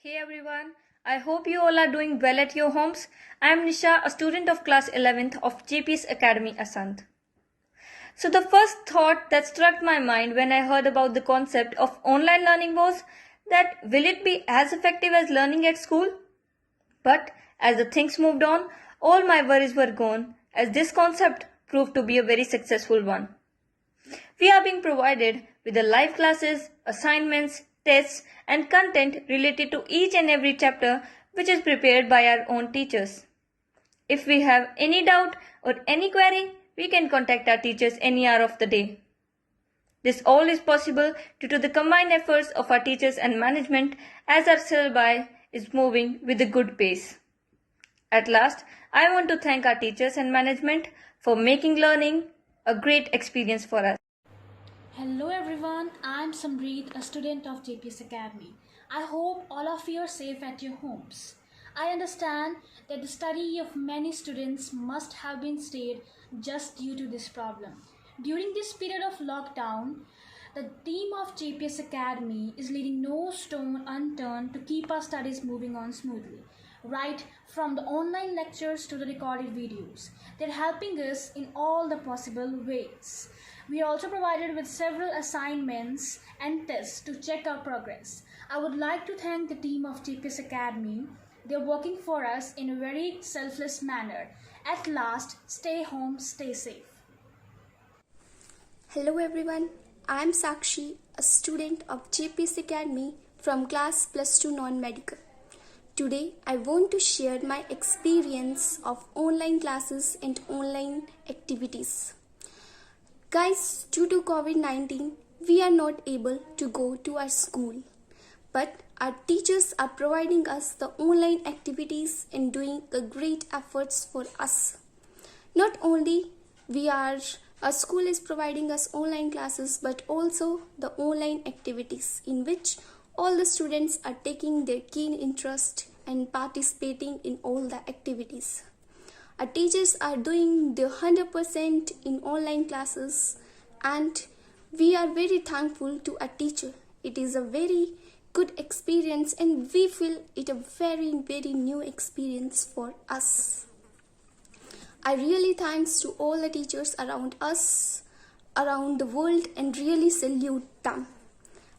Hey everyone, I hope you all are doing well at your homes. I am Nisha, a student of class 11th of JPS Academy Asant. So, the first thought that struck my mind when I heard about the concept of online learning was that will it be as effective as learning at school? But as the things moved on, all my worries were gone as this concept proved to be a very successful one. We are being provided with the live classes, assignments, tests, and content related to each and every chapter which is prepared by our own teachers. If we have any doubt or any query, we can contact our teachers any hour of the day. This all is possible due to the combined efforts of our teachers and management as our syllabi is moving with a good pace. At last, I want to thank our teachers and management for making learning a great experience for us. Hello everyone, I'm Samreet, a student of JPS Academy. I hope all of you are safe at your homes. I understand that the study of many students must have been stayed just due to this problem. During this period of lockdown, the team of JPS Academy is leaving no stone unturned to keep our studies moving on smoothly. Right from the online lectures to the recorded videos, they're helping us in all the possible ways. We are also provided with several assignments and tests to check our progress. I would like to thank the team of JPS Academy. They're working for us in a very selfless manner. At last, stay home, stay safe. Hello everyone, I am Sakshi, a student of JPS Academy from class plus 2 non-medical. Today, I want to share my experience of online classes and online activities. Guys, due to COVID-19, we are not able to go to our school. But our teachers are providing us the online activities and doing a great efforts for us. Not only our school is providing us online classes, but also the online activities in which all the students are taking their keen interest and participating in all the activities. Our teachers are doing their 100% in online classes, and we are very thankful to our teacher. It is a very good experience and we feel it a very new experience for us. I really thanks to all the teachers around us, around the world, and really salute them.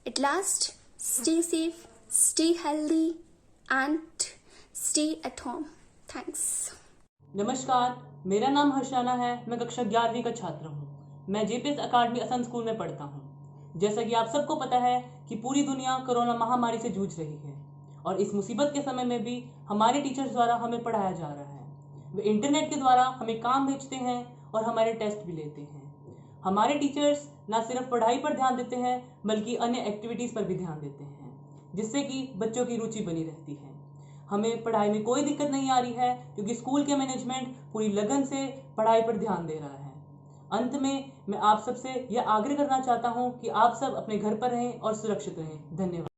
At last, stay safe, stay healthy, and stay at home. Thanks. नमस्कार, मेरा नाम हर्षाना है। मैं कक्षा 11वीं का छात्र हूँ। मैं जेपीएस अकादमी असंत स्कूल में पढ़ता हूँ। जैसा कि आप सबको पता है कि पूरी दुनिया कोरोना महामारी से जूझ रही है और इस मुसीबत के समय में भी हमारे टीचर्स द्वारा हमें पढ़ाया जा रहा है। वे इंटरनेट के द्वारा हमें काम भेजते हैं और हमारे टेस्ट भी लेते हैं। हमारे टीचर्स न सिर्फ पढ़ाई पर ध्यान देते हैं बल्कि अन्य एक्टिविटीज़ पर भी ध्यान देते हैं, जिससे कि बच्चों की रुचि बनी रहती है। हमें पढ़ाई में कोई दिक्कत नहीं आ रही है क्योंकि स्कूल के मैनेजमेंट पूरी लगन से पढ़ाई पर ध्यान दे रहा है। अंत में मैं आप सबसे यह आग्रह करना चाहता हूं कि आप सब अपने घर पर रहें और सुरक्षित रहें। धन्यवाद।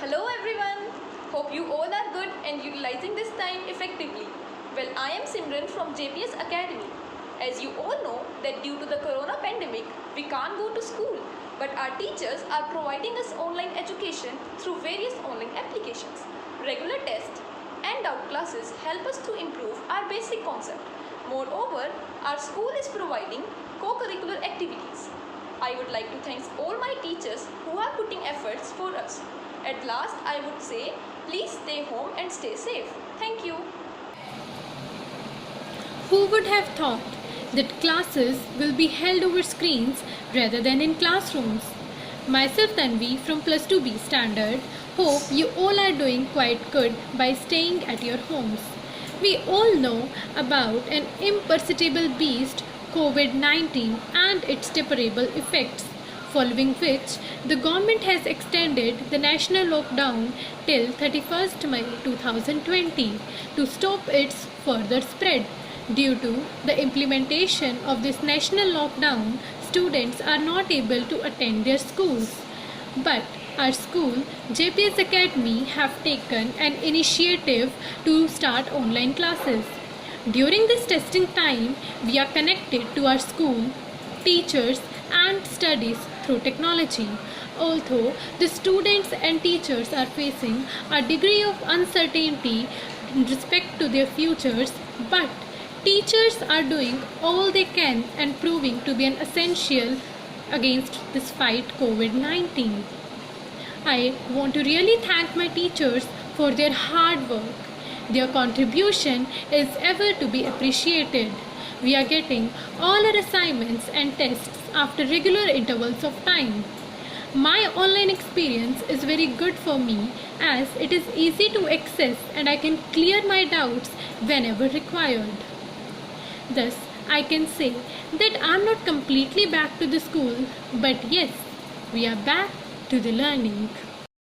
Hello everyone, hope you all are good and utilizing this time effectively. Well, I am Simran from JPS Academy. As you all know that due to the corona pandemic, we can't go to school, but our teachers are providing us online education through various online applications. Regular tests and doubt classes help us to improve our basic concept. Moreover, our school is providing co-curricular activities. I would like to thank all my teachers who are putting efforts for us. At last, I would say, please stay home and stay safe. Thank you. Who would have thought that classes will be held over screens rather than in classrooms? Myself Tanvi from plus 2B standard. Hope you all are doing quite good by staying at your homes. We all know about an imperceptible beast, COVID-19, and its deplorable effects, following which the government has extended the national lockdown till 31st May 2020 to stop its further spread. Due to the implementation of this national lockdown, students are not able to attend their schools. But our school, JPS Academy, have taken an initiative to start online classes. During this testing time, we are connected to our school, teachers, and studies through technology. Although the students and teachers are facing a degree of uncertainty in respect to their futures, but teachers are doing all they can and proving to be an essential against this fight COVID-19. I want to really thank my teachers for their hard work. Their contribution is ever to be appreciated. We are getting all our assignments and tests after regular intervals of time. My online experience is very good for me as it is easy to access and I can clear my doubts whenever required. Thus, I can say that I'm not completely back to the school, but yes, we are back to the learning.